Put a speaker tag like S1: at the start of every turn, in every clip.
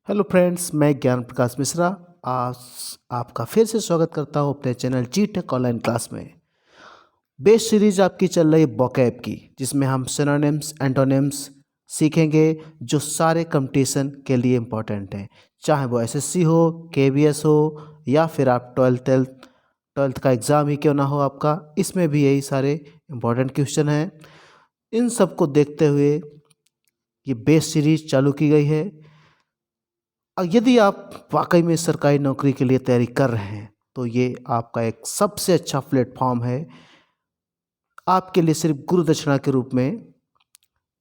S1: Hello friends, मैं ज्ञान प्रकाश मिश्रा आज आपका फिर से स्वागत करता हूं अपने चैनल जी टेक ऑनलाइन क्लास में। बेस्ट सीरीज आपकी चल रही है वोकैब की, जिसमें हम सिनोनिम्स एंटोनिम्स सीखेंगे जो सारे कंपटीशन के लिए इम्पोर्टेंट हैं, चाहे वो एसएससी हो, केवीएस हो या फिर आप ट्वेल्थ का एग्ज़ाम ही क्यों ना हो आपका, इसमें भी यही सारे इम्पोर्टेंट क्वेश्चन हैं। इन सब को देखते हुए ये बेस्ट सीरीज चालू की गई है। यदि आप वाकई में सरकारी नौकरी के लिए तैयारी कर रहे हैं तो ये आपका एक सबसे अच्छा प्लेटफॉर्म है आपके लिए। सिर्फ गुरु दक्षिणा के रूप में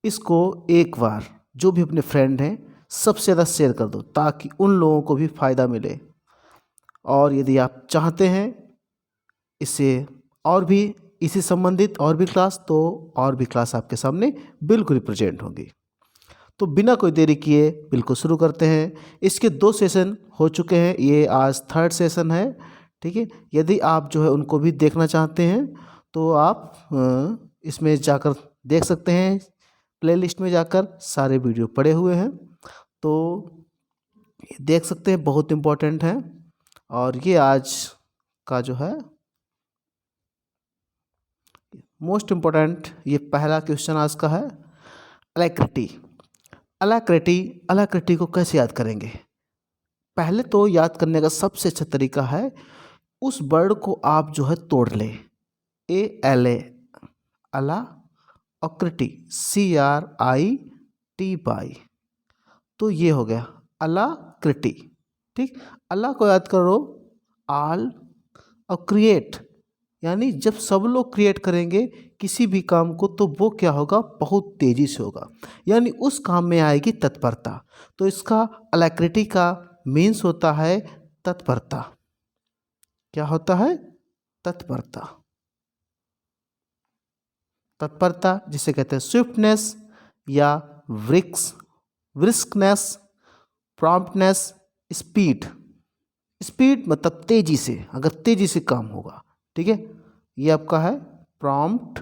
S1: इसको एक बार जो भी अपने फ्रेंड हैं सबसे ज़्यादा शेयर कर दो, ताकि उन लोगों को भी फ़ायदा मिले। और यदि आप चाहते हैं इससे और भी इसी संबंधित और भी क्लास, तो और भी क्लास आपके सामने बिल्कुल ही प्रेजेंट होंगी। तो बिना कोई देरी किए बिल्कुल शुरू करते हैं। इसके 2 सेशन हो चुके हैं, ये आज 3rd सेशन है। ठीक है, यदि आप जो है उनको भी देखना चाहते हैं तो आप इसमें जाकर देख सकते हैं। प्लेलिस्ट में जाकर सारे वीडियो पड़े हुए हैं, तो देख सकते हैं, बहुत इम्पोर्टेंट है। और ये आज का जो है मोस्ट इम्पोर्टेंट, ये पहला क्वेश्चन आज का है, अलैक्रिटी। अलैक्रिटी को कैसे याद करेंगे? पहले तो याद करने का सबसे अच्छा तरीका है, उस वर्ड को आप जो है तोड़ ले। ALA, अला, और क्रिटी, CRIT, तो ये हो गया अलैक्रिटी। ठीक, अल्लाह को याद करो, आल, और क्रिएट, यानी जब सब लोग क्रिएट करेंगे किसी भी काम को तो वो क्या होगा, बहुत तेज़ी से होगा, यानी उस काम में आएगी तत्परता। तो इसका अलैक्रिटी का मीन्स होता है तत्परता। क्या होता है? तत्परता। तत्परता जिसे कहते हैं स्विफ्टनेस या ब्रिस्कनेस, प्रॉम्प्टनेस, स्पीड। स्पीड मतलब तेजी से, अगर तेजी से काम होगा। ठीक है, ये आपका है प्रॉम्प्ट,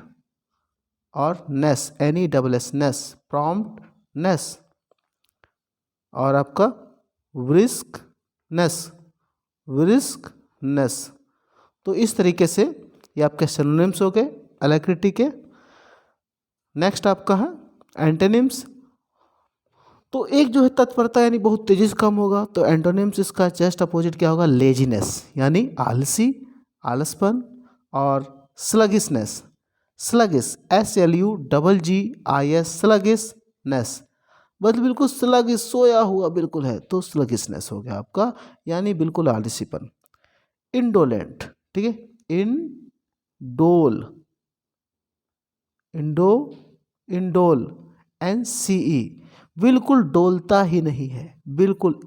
S1: और नेस, NESS, प्रॉम्प्टनेस, और आपका ब्रिस्कनेस। तो इस तरीके से ये आपके सिनोनिम्स हो गए अलैक्रिटी के। नेक्स्ट आपका है एंटोनिम्स। तो एक जो है तत्परता यानी बहुत तेजी से काम होगा, तो एंटोनिम्स इसका जस्ट अपोजिट क्या होगा, लेजीनेस यानी आलसी, आलसपन, और स्लगिसनेस, स्लगिस, SLUGGIS, स्लगिसनेस, मतलब बिल्कुल स्लगिस, सोया हुआ बिल्कुल है, तो स्लगिसनेस हो गया आपका, यानी बिल्कुल आलसीपन। इंडोलेंट, ठीक है, इंडोल, NCE, बिल्कुल डोलता ही नहीं है, बिल्कुल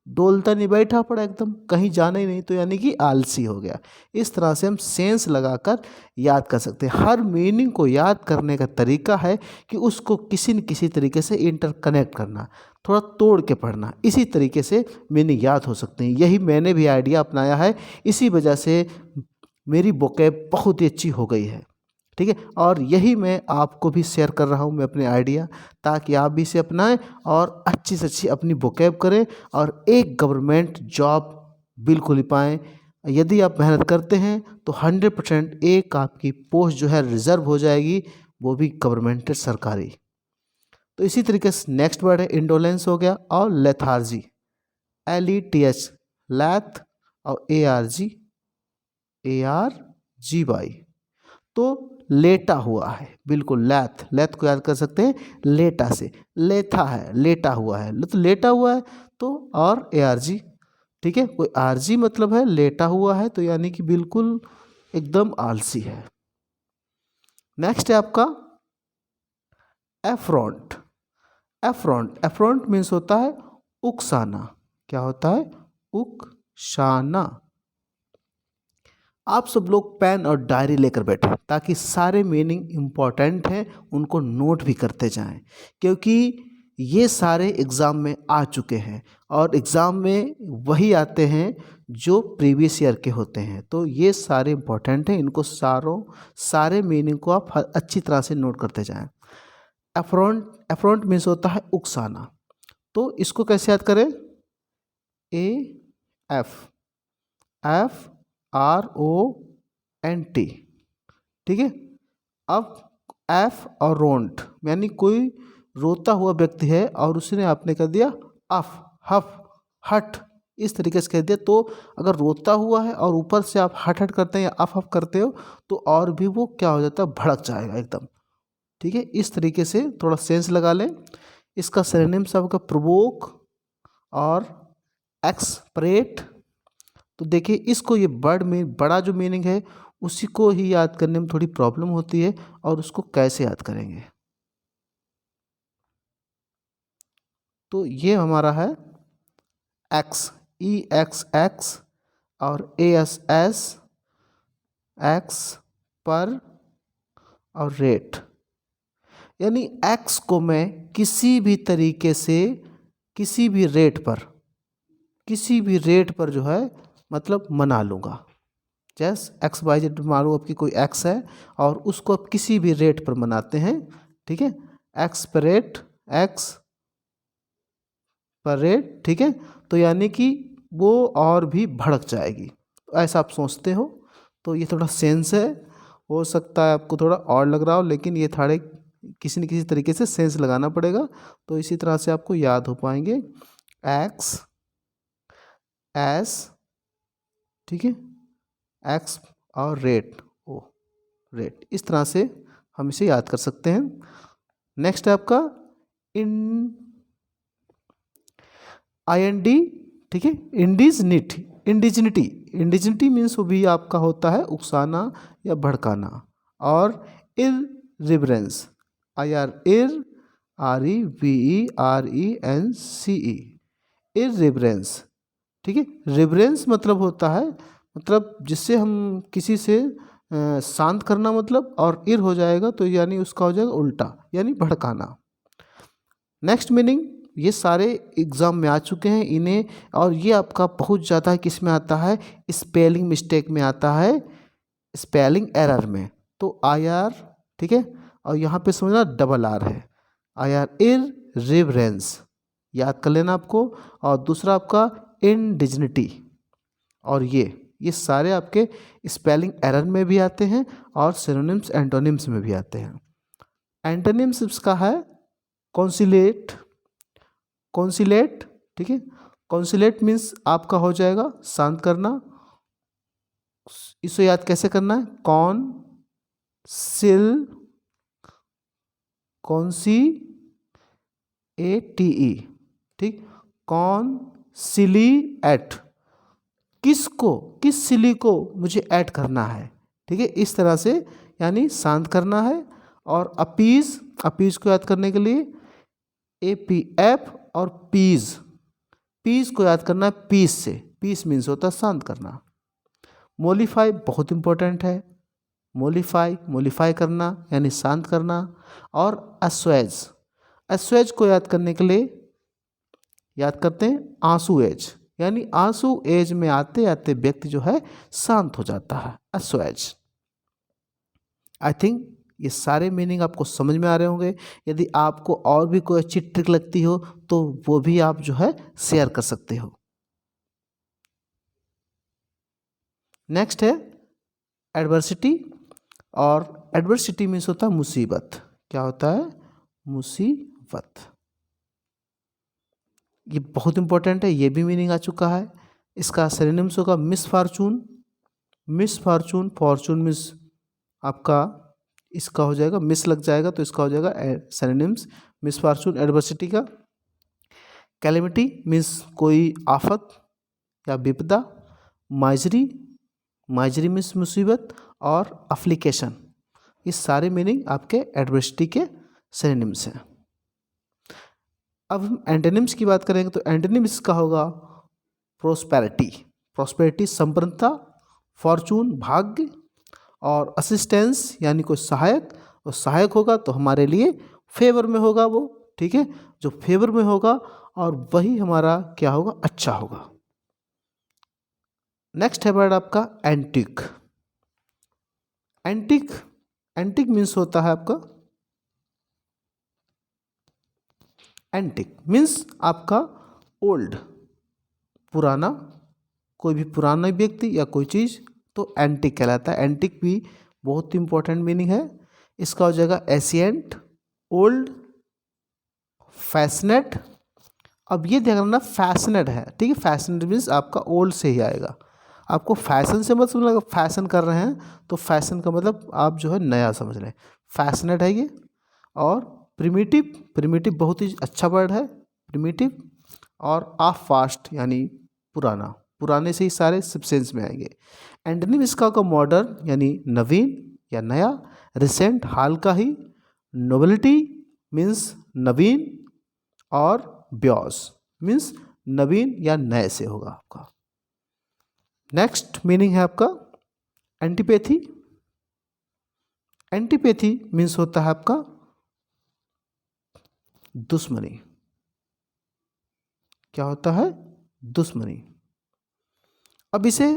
S1: डोलता नहीं, बैठा पड़ा एकदम, कहीं जाना ही नहीं, तो यानी कि आलसी हो गया। इस तरह से हम सेंस लगाकर याद कर सकते हैं। हर मीनिंग को याद करने का तरीका है कि उसको किसी न किसी तरीके से इंटरकनेक्ट करना, थोड़ा तोड़ के पढ़ना, इसी तरीके से मीनिंग याद हो सकते हैं। यही मैंने भी आइडिया अपनाया है, इसी वजह से मेरी वोकैब बहुत ही अच्छी हो गई है। ठीक है, और यही मैं आपको भी शेयर कर रहा हूँ, मैं अपने आइडिया, ताकि आप भी इसे अपनाएं और अच्छी से अच्छी अपनी वोकैब करें और एक गवर्नमेंट जॉब बिल्कुल ही पाएँ। यदि आप मेहनत करते हैं तो 100% एक आपकी पोस्ट जो है रिजर्व हो जाएगी, वो भी गवर्नमेंट सरकारी। तो इसी तरीके से नेक्स्ट वर्ड है इंडोलेंस हो गया, और लेथार्जी, LETH, लैथ, और ARGY, तो लेटा हुआ है, बिल्कुल लैथ को याद कर सकते हैं लेटा से, लेथा है, लेटा हुआ है, तो लेटा हुआ है, तो और ARG, ठीक है, कोई RG मतलब है लेटा हुआ है, तो यानी कि बिल्कुल एकदम आलसी है। नेक्स्ट है आपका एफ्रॉन्ट। एफ्रॉन्ट मीन्स होता है उकसाना। क्या होता है? उकसाना। आप सब लोग पेन और डायरी लेकर बैठे, ताकि सारे मीनिंग इम्पॉर्टेंट हैं उनको नोट भी करते जाएं, क्योंकि ये सारे एग्ज़ाम में आ चुके हैं, और एग्ज़ाम में वही आते हैं जो प्रीवियस ईयर के होते हैं। तो ये सारे इम्पॉर्टेंट हैं, इनको सारे मीनिंग को आप अच्छी तरह से नोट करते जाएं। एफ्रॉन्ट मीन्स होता है उकसाना। तो इसको कैसे याद करें? A F, F R O N T, ठीक है। अब एफ और रोंट, यानी कोई रोता हुआ व्यक्ति है और उसने आपने कर दिया अफ, हफ, हट, इस तरीके से कह दिया। तो अगर रोता हुआ है और ऊपर से आप हट हट करते हैं या अफ अफ करते हो तो और भी वो क्या हो जाता है, भड़क जाएगा एकदम, ठीक है। इस तरीके से थोड़ा सेंस लगा लें। इसका सिनोनिम्स आपका प्रोवोक और एक्सप्रेट। तो देखिए इसको, ये वर्ड में बड़ा जो मीनिंग है उसी को ही याद करने में थोड़ी प्रॉब्लम होती है, और उसको कैसे याद करेंगे। तो ये हमारा है एक्स, ई एक्स एक्स और ए एस एस, एक्स पर और रेट, यानी एक्स को मैं किसी भी तरीके से किसी भी रेट पर जो है मतलब मना लूँगा। जैसे एक्स वाई जेड, मानो आपकी कोई एक्स है और उसको आप किसी भी रेट पर मनाते हैं, ठीक है। एक्स पर रेट, एक्स पर रेट, ठीक है। तो यानी कि वो और भी भड़क जाएगी, तो ऐसा आप सोचते हो। तो ये थोड़ा सेंस है, हो सकता है आपको थोड़ा और लग रहा हो, लेकिन ये थोड़े किसी न किसी तरीके से सेंस लगाना पड़ेगा। तो इसी तरह से आपको याद हो पाएंगे एक्स एस, ठीक है, एक्स और रेट ओ, रेट, इस तरह से हम इसे याद कर सकते हैं। नेक्स्ट है आपका इन आई एन डी, ठीक है, इंडिजनिटी, इंडिजनिटी, इंडिजनिटी मीन्स वो भी आपका होता है उकसाना या भड़काना। और irreverence, I R ir, R E V E R E N C E, irreverence, ठीक है। रिवरेंस मतलब होता है, मतलब जिससे हम किसी से शांत करना, मतलब और इर हो जाएगा तो यानी उसका हो जाएगा उल्टा, यानी भड़काना। नेक्स्ट मीनिंग, ये सारे एग्जाम में आ चुके हैं इन्हें, और ये आपका बहुत ज़्यादा किस में आता है, स्पेलिंग मिस्टेक में आता है, स्पेलिंग एरर में। तो आई आर, ठीक है, और यहाँ पे समझना डबल आर है, आई आर इररिवरेंस, याद कर लेना आपको। और दूसरा आपका इंडिजनिटी, और ये सारे आपके स्पेलिंग एरर में भी आते हैं और सिनोनिम्स एंटोनिम्स में भी आते हैं। एंटोनिम्स इसका है कॉन्सिलेट, कॉन्सिलेट, ठीक है। कॉन्सिलेट मीन्स आपका हो जाएगा शांत करना। इसे याद कैसे करना है, कौन सिल, कौन सी ए टी ई, ठीक, कौन सिली एट, किसको, किस सिली को मुझे ऐड करना है, ठीक है, इस तरह से यानी शांत करना है। और अपीज, अपीज को याद करने के लिए ए पी एफ और पीज, पीस को याद करना है पीस से, पीस मीन्स होता है शांत करना। मोलिफाई बहुत इंपॉर्टेंट है, मोलिफाई, मोलिफाई करना यानी शांत करना। और अस्वेज, अस्वेज को याद करने के लिए याद करते हैं आंसू एज, यानी आंसू एज में आते आते व्यक्ति जो है शांत हो जाता है, अस्वेज। आई थिंक ये सारे मीनिंग आपको समझ में आ रहे होंगे। यदि आपको और भी कोई अच्छी ट्रिक लगती हो तो वो भी आप जो है शेयर कर सकते हो। नेक्स्ट है एडवर्सिटी, और एडवर्सिटी मीन्स होता है मुसीबत। क्या होता है, मुसीबत। ये बहुत इंपॉर्टेंट है, ये भी मीनिंग आ चुका है। इसका सिनोनिम्स होगा miss Fortune, miss Fortune, Fortune means आपका इसका हो जाएगा मिस लग जाएगा तो इसका हो जाएगा सिनोनिम्स मिस फॉर्चून एडवर्सिटी का। कैलेमिटी मीन्स कोई आफत या विपदा। माइजरी, माइजरी मीन्स मुसीबत। और अफ्लिकेशन, ये सारे मीनिंग आपके एडवर्सिटी के सिनोनिम्स हैं। अब हम एंटोनिम्स की बात करेंगे तो एंटोनिम्स का होगा प्रोस्पेरिटी, प्रोस्पेरिटी संपन्नता, फॉर्चून भाग्य, और असिस्टेंस यानी कोई सहायक, और सहायक होगा तो हमारे लिए फेवर में होगा वो, ठीक है, जो फेवर में होगा और वही हमारा क्या होगा, अच्छा होगा। नेक्स्ट है वर्ड आपका एंटिक, एंटिक, एंटिक मीन्स होता है आपका एंटिक मीन्स आपका ओल्ड, पुराना, कोई भी पुराना व्यक्ति या कोई चीज़ तो एंटिक कहलाता है। एंटिक भी बहुत इंपॉर्टेंट मीनिंग है। इसका हो जाएगा एशिएंट, ओल्ड, फैशनेट। अब ये ध्यान रखना फैशनेट है, ठीक है। फैशनेट मीन्स आपका ओल्ड से ही आएगा। आपको फैशन से मतलब लगा फैशन कर रहे हैं तो फैशन का मतलब आप जो है नया समझ रहे हैं, फैशनेट है ये। और प्रिमिटिव, प्रिमिटिव बहुत ही अच्छा वर्ड है प्रिमिटिव। और ऑफ फास्ट यानी पुराना, पुराने से ही सारे सेंस में आएंगे। एंटोनिम इसका होगा मॉडर्न यानी नवीन या नया, रिसेंट हाल का ही, नोवेलिटी मीन्स नवीन, और ब्योस मीन्स नवीन या नए से होगा आपका। नेक्स्ट मीनिंग है आपका एंटीपैथी। एंटीपैथी मीन्स होता है आपका दुश्मनी। क्या होता है? दुश्मनी। अब इसे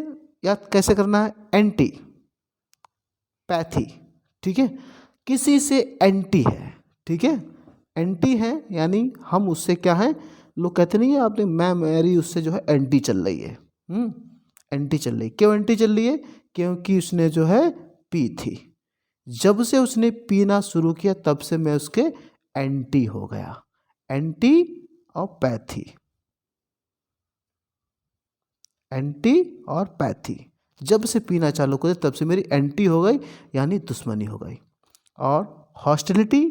S1: याद कैसे करना है? एंटी पैथी, ठीक है। किसी से एंटी है, ठीक है, एंटी है यानी हम उससे क्या है, लोग कहते नहीं है आपने मैं मेरी उससे जो है एंटी चल रही है, एंटी चल रही। क्यों एंटी चल रही है? क्योंकि उसने जो है पी थी। जब से उसने पीना शुरू किया तब से मैं उसके एंटी हो गया। एंटी और पैथी, एंटी और पैथी। जब से पीना चालू कर तब से मेरी एंटी हो गई यानी दुश्मनी हो गई। और हॉस्टिलिटी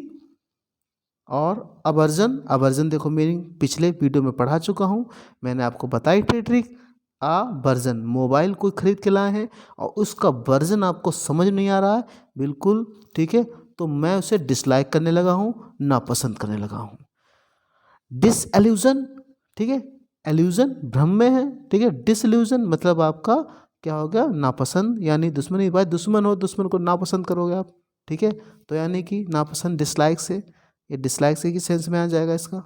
S1: और अवर्जन। अवर्जन देखो मीनिंग पिछले वीडियो में पढ़ा चुका हूँ, मैंने आपको बताई थी ट्रिक। वर्जन मोबाइल कोई खरीद के लाए हैं और उसका वर्जन आपको समझ नहीं आ रहा है बिल्कुल, ठीक है, तो मैं उसे डिसलाइक करने लगा हूँ, नापसंद करने लगा हूँ। डिसएल्यूजन, ठीक है, एल्यूजन भ्रम में है, ठीक है। डिसएल्यूजन मतलब आपका क्या हो गया? नापसंद यानी दुश्मनी। भाई दुश्मन हो, दुश्मन को नापसंद करोगे आप, ठीक है, तो यानी कि नापसंद डिसलाइक से, ये डिसलाइक से की सेंस में आ जाएगा इसका।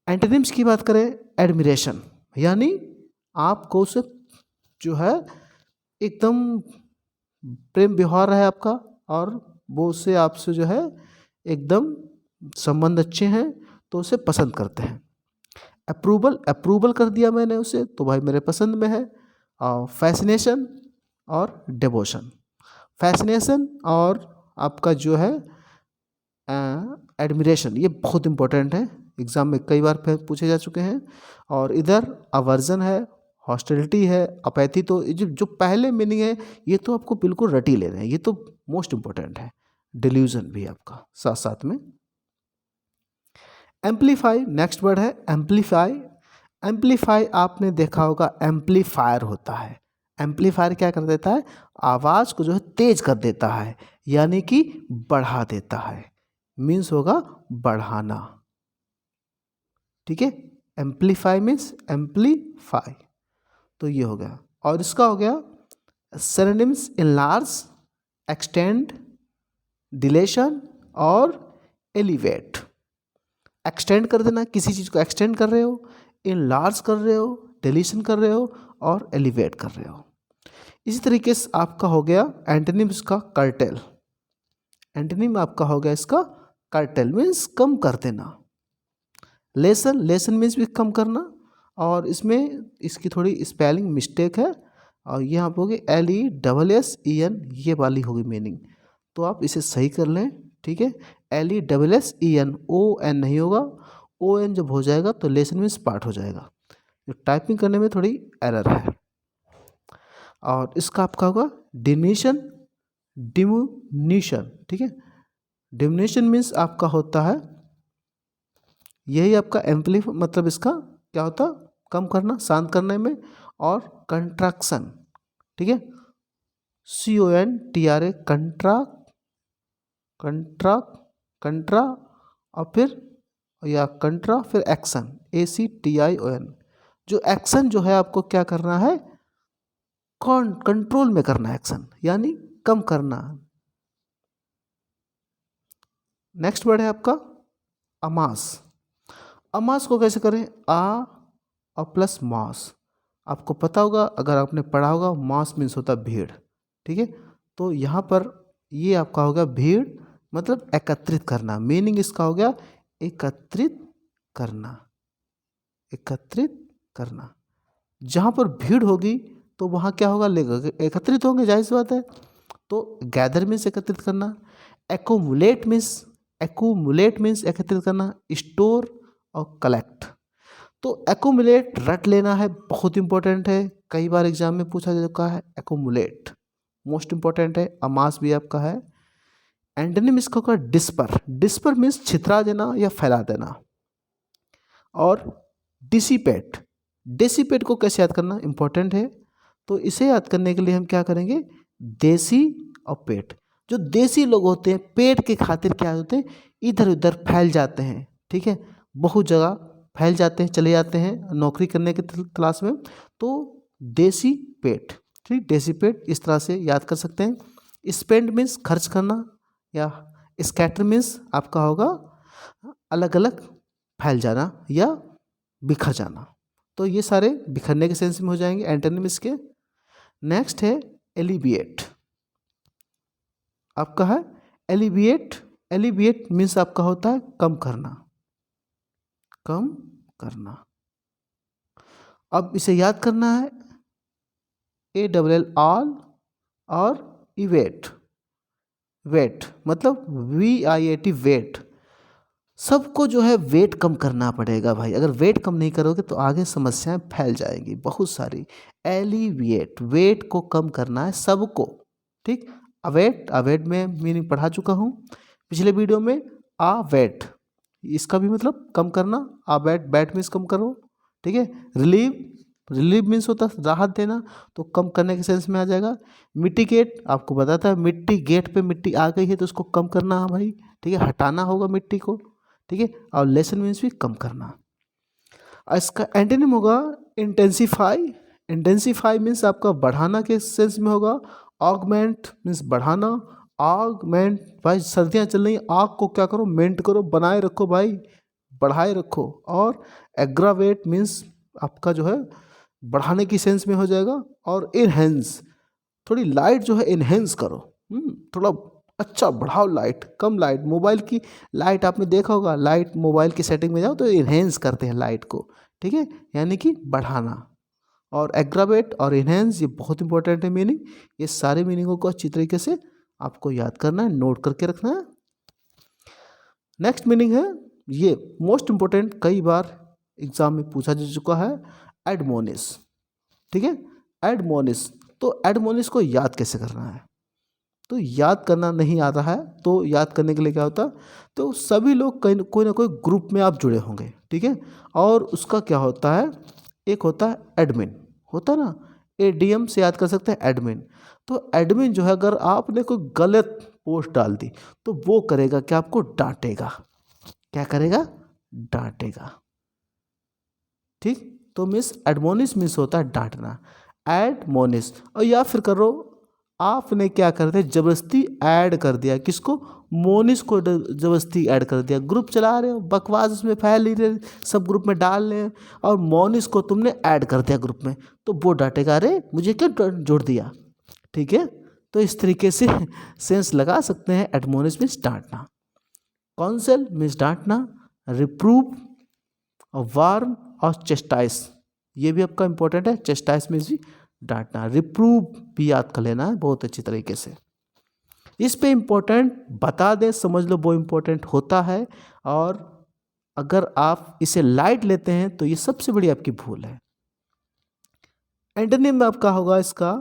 S1: एंटोनिम्स की बात करें, एडमिरेशन यानी आपको उसे जो है एकदम प्रेम व्यवहार है आपका और वो उससे आपसे जो है एकदम संबंध अच्छे हैं तो उसे पसंद करते हैं। अप्रूवल, अप्रूवल कर दिया मैंने उसे तो भाई मेरे पसंद में है। और फैसिनेशन और डिवोशन। फैसिनेशन और आपका जो है एडमिरेशन, ये बहुत इंपॉर्टेंट है, एग्जाम में कई बार पूछे जा चुके हैं। और इधर अवर्जन है, हॉस्टिलिटी है, अपैथी। तो जो पहले मीनिंग है ये तो आपको बिल्कुल रटी ले रहे हैं, ये तो मोस्ट इंपॉर्टेंट है। डिल्यूजन भी आपका साथ साथ में। एम्पलीफाई नेक्स्ट वर्ड है एम्पलीफाई। एम्पलीफाई आपने देखा होगा एम्पलीफायर होता है। एम्पलीफायर क्या कर देता है? आवाज़ को जो है तेज कर देता है यानी कि बढ़ा देता है, मीन्स होगा बढ़ाना, ठीक है। एम्पलीफाई मीन्स एम्पलीफाई, तो ये हो गया। और इसका हो गया सिनोनिम्स इनलार्ज, एक्सटेंड, डिलेशन और एलिवेट। एक्सटेंड कर देना, किसी चीज़ को एक्सटेंड कर रहे हो, इनलार्ज कर रहे हो, डिलीशन कर रहे हो और एलिवेट कर रहे हो। इसी तरीके से आपका हो गया एंटोनिम्स का कर्टेल। एंटोनिम आपका हो गया इसका कर्टेल मीन्स कम कर देना। लेसन, लेसन मीन्स भी कम करना। और इसमें इसकी थोड़ी स्पेलिंग मिस्टेक है और यहाँ पर होगी LESSEN, ये वाली होगी मीनिंग, तो आप इसे सही कर लें, ठीक है। LESSEN, ON नहीं होगा, ON जब हो जाएगा तो लेसन मीन्स पार्ट हो जाएगा। जो टाइपिंग करने में थोड़ी एरर है। और इसका आपका होगा डिमिनिशन, डिमिनिशन, ठीक है। डिमिनिशन मीन्स आपका होता है यही आपका एम्पलीफाई, मतलब इसका क्या होता है? कम करना, शांत करने में। और कंट्रैक्शन, ठीक है, CONTRA, कंट्रा, कंट्रा, कंट्रा और फिर या कंट्रा फिर एक्शन, ACTION। जो एक्शन जो है आपको क्या करना है? कंट्रोल में करना है एक्शन, यानी कम करना। नेक्स्ट वर्ड है आपका अमास। अमास को कैसे करें? आ और प्लस मास। आपको पता होगा, अगर आपने पढ़ा होगा, मास मीन्स होता है भीड़, ठीक है। तो यहाँ पर ये आपका होगा भीड़ मतलब एकत्रित करना। मीनिंग इसका हो गया एकत्रित करना, एकत्रित करना। जहाँ पर भीड़ होगी तो वहाँ क्या होगा, एकत्रित होंगे, जाहिर सी बात है। तो गैदर मीन्स एकत्रित करना, एक्यूमुलेट मीन्स एकत्रित करना, स्टोर और कलेक्ट। तो एक्यूमुलेट रट लेना है, बहुत इंपॉर्टेंट है, कई बार एग्जाम में पूछा जा चुका है। एक्यूमुलेट मोस्ट इंपॉर्टेंट है, अमास भी आपका है। एंटोनिम इसका होगा डिस्पर मीन्स छितरा देना या फैला देना। और डिसिपेट को कैसे याद करना, इंपॉर्टेंट है। तो इसे याद करने के लिए हम क्या करेंगे, देसी और पेट। जो देसी लोग होते हैं पेट के खातिर क्या होते हैं, इधर उधर फैल जाते हैं, ठीक है, बहुत जगह फैल जाते हैं, चले जाते हैं नौकरी करने के तलाश में। तो देसी पेट, ठीक, देसी पेट इस तरह से याद कर सकते हैं। स्पेंड मीन्स खर्च करना, या स्कैटर मीन्स आपका होगा अलग अलग फैल जाना या बिखर जाना। तो ये सारे बिखरने के सेंस में हो जाएंगे एंटोनिम इसके। नेक्स्ट है एलिविएट, आपका है एलिविएट मीन्स आपका होता है कम करना, कम करना। अब इसे याद करना है, ALL ऑल और इवेट, वेट मतलब VIAT वेट। सबको जो है वेट कम करना पड़ेगा भाई, अगर वेट कम नहीं करोगे तो आगे समस्याएं फैल जाएंगी बहुत सारी। एलिविएट, वेट को कम करना है सबको, ठीक। अवेट में मीनिंग पढ़ा चुका हूँ पिछले वीडियो में। वेट इसका भी मतलब कम करना, बैट मीन्स कम करो, ठीक है। रिलीव मीन्स होता है राहत देना, तो कम करने के सेंस में आ जाएगा। मिटिगेट आपको बताता है, मिट्टी गेट पे मिट्टी आ गई है तो उसको कम करना है भाई, ठीक है, हटाना होगा मिट्टी को, ठीक है। और लेसन मीन्स भी कम करना। इसका एंटोनिम होगा इंटेंसीफाई मीन्स आपका बढ़ाना के सेंस में होगा। ऑगमेंट मीन्स बढ़ाना, ऑगमेंट भाई सर्दियाँ चल रही, आग को क्या करो, मेंट करो, बनाए रखो भाई, बढ़ाए रखो। और एग्रावेट मीन्स आपका जो है बढ़ाने की सेंस में हो जाएगा। और इनहेंस, थोड़ी लाइट जो है इनहेंस करो, थोड़ा अच्छा बढ़ाओ लाइट, कम लाइट। मोबाइल की लाइट आपने देखा होगा, लाइट मोबाइल की सेटिंग में जाओ तो इनहेंस करते हैं लाइट को, ठीक है, यानी कि बढ़ाना। और एग्रावेट और इनहेंस ये बहुत इंपॉर्टेंट है मीनिंग। ये सारे मीनिंगों को अच्छी तरीके से आपको याद करना है, नोट करके रखना है। नेक्स्ट मीनिंग है ये मोस्ट इंपॉर्टेंट, कई बार एग्जाम में पूछा जा चुका है, एडमोनिश, ठीक है, एडमोनिश। तो एडमोनिश को याद कैसे करना है, तो याद करना नहीं आता है तो याद करने के लिए क्या होता है, तो सभी लोग कहीं कोई ना कोई ग्रुप में आप जुड़े होंगे, ठीक है। और उसका क्या होता है, एक होता है एडमिन, होता है ना, ADM से याद कर सकते हैं एडमिन। तो एडमिन जो है अगर आपने कोई गलत पोस्ट डाल दी तो वो करेगा क्या, आपको डांटेगा, क्या करेगा, डांटेगा, ठीक। तो मिस एडमोनिश मिस होता है डांटना, एडमोनिश। और या फिर करो आपने क्या कर दिया, जबरदस्ती ऐड कर दिया, किसको, मोनिश को जबरदस्ती ऐड कर दिया। ग्रुप चला रहे हो, बकवास उसमें फैल नहीं रहे, सब ग्रुप में डाल रहे हैं और मोनिश को तुमने ऐड कर दिया ग्रुप में, तो वो डांटेगा, अरे मुझे क्यों जोड़ दिया, ठीक है। तो इस तरीके से सेंस लगा सकते हैं, एडमोनिश मीन्स डांटना, काउंसिल मीन्स डांटना, रिप्रूव और वार्न और चेस्टाइस, ये भी आपका इंपॉर्टेंट है। चेस्टाइस मीन्स भी डांटना, रिप्रूव भी याद कर लेना है बहुत अच्छी तरीके से। इस पे इंपॉर्टेंट बता दें, समझ लो वो इंपॉर्टेंट होता है। और अगर आप इसे लाइट लेते हैं तो ये सबसे बड़ी आपकी भूल है। एंटोनिम में आपका होगा इसका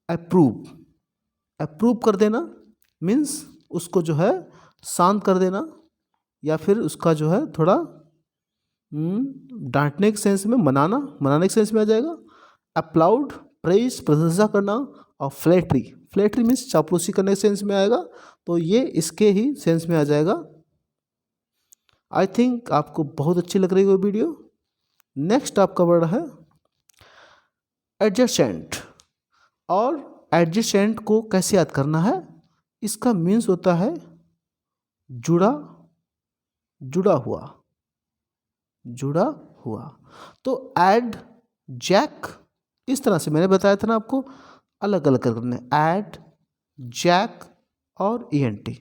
S1: अप्रूव, अप्रूव कर देना मीन्स उसको जो है शांत कर देना, या फिर उसका जो है थोड़ा डांटने के सेंस में, मनाने के सेंस में आ जाएगा। अप्लाउड प्रेज, प्रशंसा करना। और फ्लैटरी मीन्स चापलूसी करने के सेंस में आएगा, तो ये इसके ही सेंस में आ जाएगा। आई थिंक आपको बहुत अच्छी लग रही है वो वीडियो। नेक्स्ट आपका वर्ड है एडजेसेंट। और एडजेसेंट को कैसे याद करना है, इसका मीन्स होता है जुड़ा हुआ। तो एड, जैक, इस तरह से मैंने बताया था ना आपको, अलग अलग करने, एड, जैक और ENT।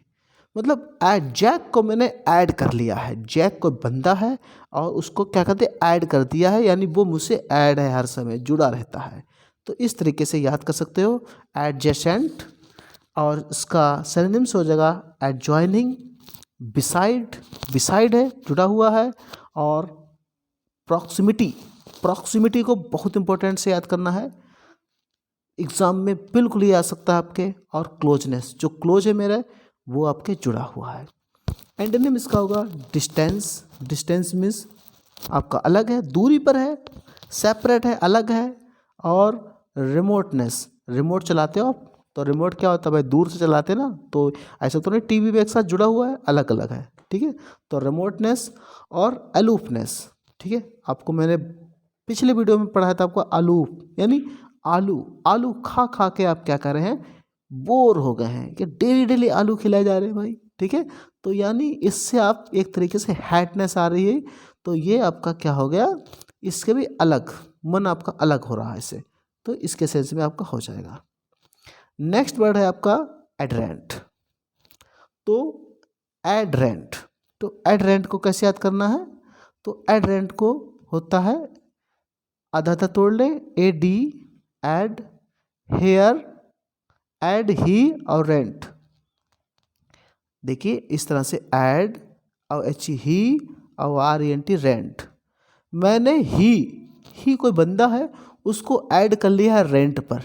S1: मतलब ऐड, जैक को मैंने ऐड कर लिया है, जैक कोई बंदा है और उसको क्या कहते हैं, ऐड कर दिया है, यानी वो मुझसे ऐड है, हर समय जुड़ा रहता है। तो इस तरीके से याद कर सकते हो एडजेसेंट, और इसका सिनोनिम्स हो जाएगा एडजॉइनिंग, बिसाइड, बिसाइड है जुड़ा हुआ है, और प्रॉक्सिमिटी, प्रॉक्सिमिटी को बहुत इंपॉर्टेंट से याद करना है, एग्जाम में बिल्कुल ही आ सकता है आपके, और क्लोजनेस, जो क्लोज है मेरा वो आपके जुड़ा हुआ है। एंटोनिम इसका होगा डिस्टेंस, डिस्टेंस मीन्स आपका अलग है, दूरी पर है, सेपरेट है, अलग है, और रिमोटनेस, रिमोट चलाते हो आप तो रिमोट क्या होता है भाई, दूर से चलाते ना, तो ऐसा तो नहीं टीवी भी एक साथ जुड़ा हुआ है, अलग अलग है, ठीक है। तो रिमोटनेस और अलूफनेस, ठीक है। आपको मैंने पिछले वीडियो में पढ़ाया था, आपको अलूफ यानी आलू, आलू खा खा के आप क्या कर रहे हैं, बोर हो गए हैं कि डेली डेली आलू खिलाए जा रहे हैं भाई, ठीक है। तो यानी इससे आप एक तरीके से हैटनेस आ रही है, तो ये आपका क्या हो गया, इसके भी अलग, मन आपका अलग हो रहा है इससे, तो इसके सेंस में आपका हो जाएगा। नेक्स्ट वर्ड है आपका एडरेंट। तो एडरेंट, तो एडरेंट को कैसे याद करना है, तो एडरेंट को होता है, आधा आधा तोड़ ले, A D, ad, here, ad he और रेंट। देखिए इस तरह से एड और एच ही और आर एन टी रेंट। मैंने ही कोई बंदा है उसको ऐड कर लिया है रेंट पर,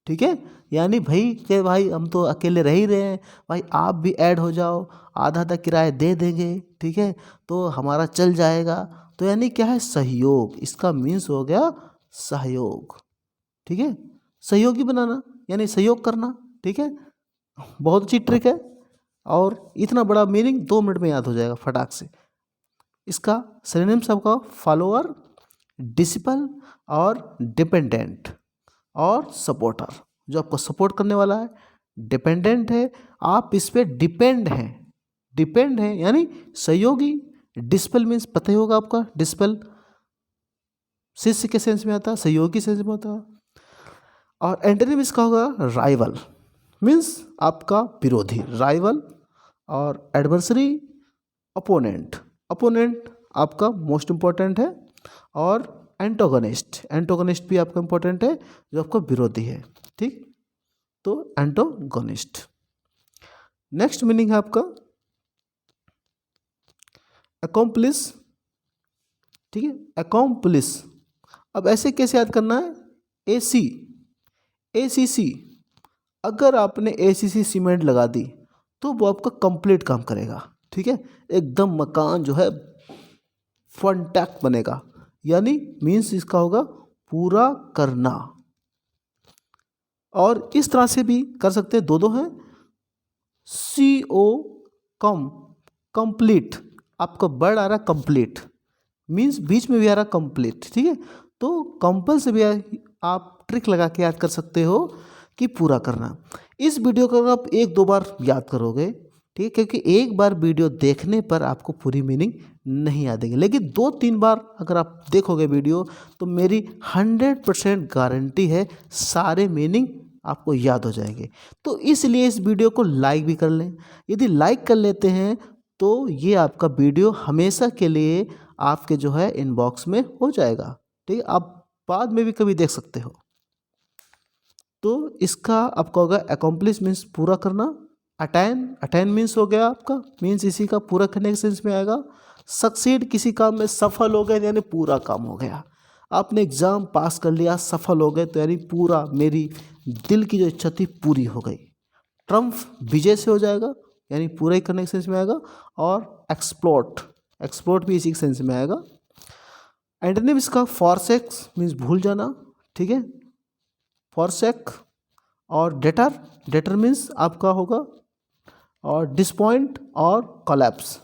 S1: ठीक है। यानी भाई के भाई हम तो अकेले रह ही रहे हैं, भाई आप भी ऐड हो जाओ, आधा आधा किराया दे देंगे, ठीक है, तो हमारा चल जाएगा। तो यानी क्या है, सहयोग, इसका मीन्स हो गया सहयोग, ठीक है, सहयोगी बनाना यानी सहयोग करना, ठीक है। बहुत अच्छी ट्रिक है, और इतना बड़ा मीनिंग 2 मिनट में याद हो जाएगा फटाक से। इसका सिनोनिम्स आपका फॉलोअर, डिसिपल और डिपेंडेंट और सपोर्टर, जो आपको सपोर्ट करने वाला है, डिपेंडेंट है, आप इस पर डिपेंड हैं, डिपेंड है यानी सहयोगी। डिस्पल मीन्स पता ही होगा आपका, डिस्पल शिष्य के सेंस में आता है, सहयोगी सेंस में होता है। और एंटोनिम इसका होगा राइवल, मीन्स आपका विरोधी, राइवल, और एडवर्सरी, अपोनेंट, अपोनेंट आपका मोस्ट इंपॉर्टेंट है, और एंटोगनिस्ट, एंटोगनिस्ट भी आपका इंपॉर्टेंट है, जो आपका विरोधी है, ठीक। तो एंटोगनिस्ट। नेक्स्ट मीनिंग है आपका अकॉम्प्लिस, ठीक है, अकॉम्प्लिस। अब ऐसे कैसे याद करना है, AC, ACC, अगर आपने ACC सीमेंट लगा दी तो वो आपका कंप्लीट काम करेगा, ठीक है, एकदम मकान जो है फंटैक बनेगा, यानी मीन्स इसका होगा पूरा करना। और इस तरह से भी कर सकते हैं, दो हैं, CO कंप्लीट, आपका वर्ड आ रहा है कंप्लीट, मीन्स बीच में भी आ रहा कंप्लीट, ठीक है। तो कंपल से भी आप ट्रिक लगा के याद कर सकते हो कि पूरा करना। इस वीडियो को आप 1-2 बार याद करोगे, ठीक है, क्योंकि एक बार वीडियो देखने पर आपको पूरी मीनिंग नहीं याद आएगी, लेकिन 2-3 बार अगर आप देखोगे वीडियो तो मेरी 100% गारंटी है सारे मीनिंग आपको याद हो जाएंगे। तो इसलिए इस वीडियो को लाइक भी कर लें, यदि लाइक कर लेते हैं तो ये आपका वीडियो हमेशा के लिए आपके जो है इनबॉक्स में हो जाएगा, ठीक है, आप बाद में भी कभी देख सकते हो। तो इसका आपका होगा अकॉम्प्लिश मीन्स पूरा करना, अटैन, अटैन मीन्स हो गया आपका, मीन्स इसी का पूरा करने के सेंस में आएगा। सक्सीड, किसी काम में सफल हो गए यानी पूरा काम हो गया, आपने एग्ज़ाम पास कर लिया, सफल हो गए, तो यानी पूरा मेरी दिल की जो इच्छा थी पूरी हो गई। ट्रम्फ, विजय से हो जाएगा, यानी पूरा ही करने के सेंस में आएगा। और एक्सप्लोट, एक्सप्लोट भी इसी के सेंस में आएगा। एंटोनिम इसका फॉरसेक्स मीन्स भूल जाना, ठीक है, फॉरसेक। और डेटर, डेटर मीन्स आपका होगा, और डिसपॉइंट और कोलैप्स,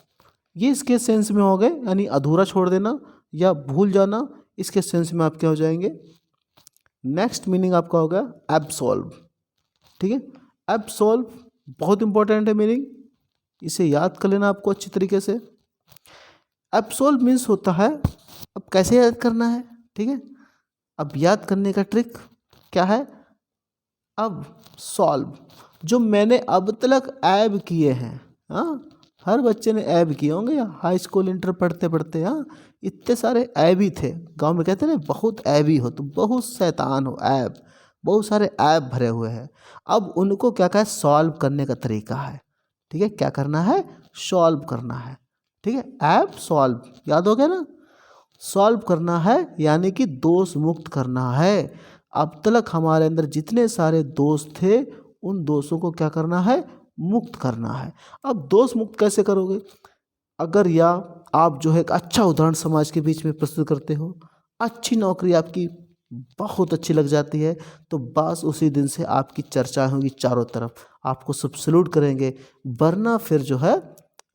S1: ये इसके सेंस में हो गए, यानी अधूरा छोड़ देना या भूल जाना, इसके सेंस में आप क्या हो जाएंगे। नेक्स्ट मीनिंग आपका होगा एब्सॉल्व, ठीक है, एब्सॉल्व बहुत इंपॉर्टेंट है मीनिंग, इसे याद कर लेना आपको अच्छी तरीके से। एब्सॉल्व मीन्स होता है, अब कैसे याद करना है, ठीक है, अब याद करने का ट्रिक क्या है, अब सॉल्व, जो मैंने अब तक ऐब किए हैं, हाँ, हर बच्चे ने ऐब किए होंगे या हाई स्कूल इंटर पढ़ते पढ़ते। हाँ, इतने सारे ऐबी थे, गांव में कहते हैं ना बहुत ऐबी हो, तुम बहुत शैतान हो, ऐब, बहुत सारे ऐब भरे हुए हैं। अब उनको क्या क्या सॉल्व करने का तरीका है, ठीक है, क्या करना है, सॉल्व करना है, ठीक है, ऐब सॉल्व, याद हो गया ना, सॉल्व करना है यानी कि दोष मुक्त करना है। अब तक हमारे अंदर जितने सारे दोष थे उन दोषों को क्या करना है, मुक्त करना है। अब दोष मुक्त कैसे करोगे, अगर या आप जो है एक अच्छा उदाहरण समाज के बीच में प्रस्तुत करते हो, अच्छी नौकरी आपकी बहुत अच्छी लग जाती है, तो बस उसी दिन से आपकी चर्चा होगी चारों तरफ, आपको सब सल्यूट करेंगे, वरना फिर जो है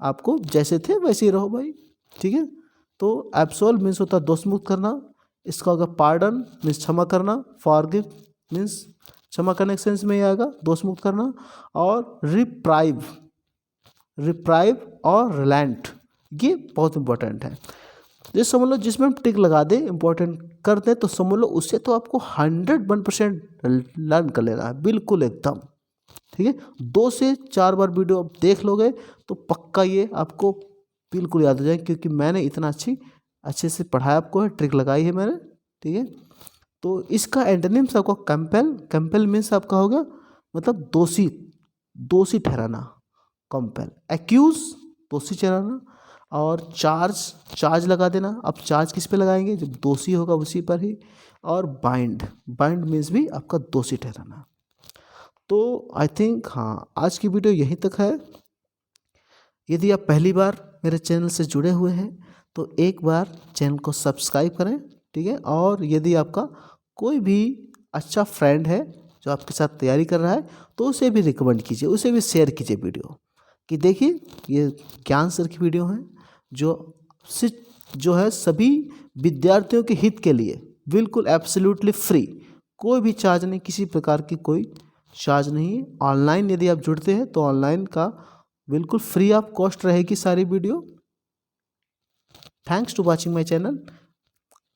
S1: आपको जैसे थे वैसे ही रहो भाई, ठीक है। तो एब्सोल्व मीन्स होता है दोष मुक्त करना, इसका होगा पार्डन मीन्स क्षमा करना, फॉरगिव मीन्स क्षमा करने के सेंस में ही आएगा दोष मुक्त करना, और रिप्राइव, रिप्राइव और रिलेंट, ये बहुत इंपॉर्टेंट है। ये समझ लो जिसमें हम टिक लगा दें इंपॉर्टेंट कर दें तो समझ लो उससे तो आपको 101% लर्न कर लेना है, बिल्कुल एकदम, ठीक है। 2 से 4 बार वीडियो आप देख लोगे तो पक्का ये आपको बिल्कुल याद हो जाएगा, क्योंकि मैंने इतना अच्छे से पढ़ाया आपको है, ट्रिक लगाई है मैंने, ठीक है। तो इसका एंटोनिम्स आपका कंपेल, कंपेल मीन्स आपका हो गया मतलब दोषी, दोषी ठहराना, कंपेल, एक्यूज दोषी ठहराना, और चार्ज, चार्ज लगा देना। अब चार्ज किस पे लगाएंगे, जब दोषी होगा उसी पर ही, और बाइंड, बाइंड मीन्स भी आपका दोषी ठहराना। तो आई थिंक हाँ आज की वीडियो यहीं तक है। यदि आप पहली बार मेरे चैनल से जुड़े हुए हैं तो एक बार चैनल को सब्सक्राइब करें, ठीक है। और यदि आपका कोई भी अच्छा फ्रेंड है जो आपके साथ तैयारी कर रहा है तो उसे भी रिकमेंड कीजिए, उसे भी शेयर कीजिए वीडियो, कि देखिए ये ज्ञान सर की वीडियो है जो है सभी विद्यार्थियों के हित के लिए, बिल्कुल एब्सोल्युटली फ्री, कोई भी चार्ज नहीं, किसी प्रकार की कोई चार्ज नहीं है। ऑनलाइन यदि आप जुड़ते हैं तो ऑनलाइन का बिल्कुल फ्री ऑफ कॉस्ट रहेगी सारी वीडियो। Thanks to watching my channel,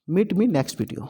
S1: meet me next video.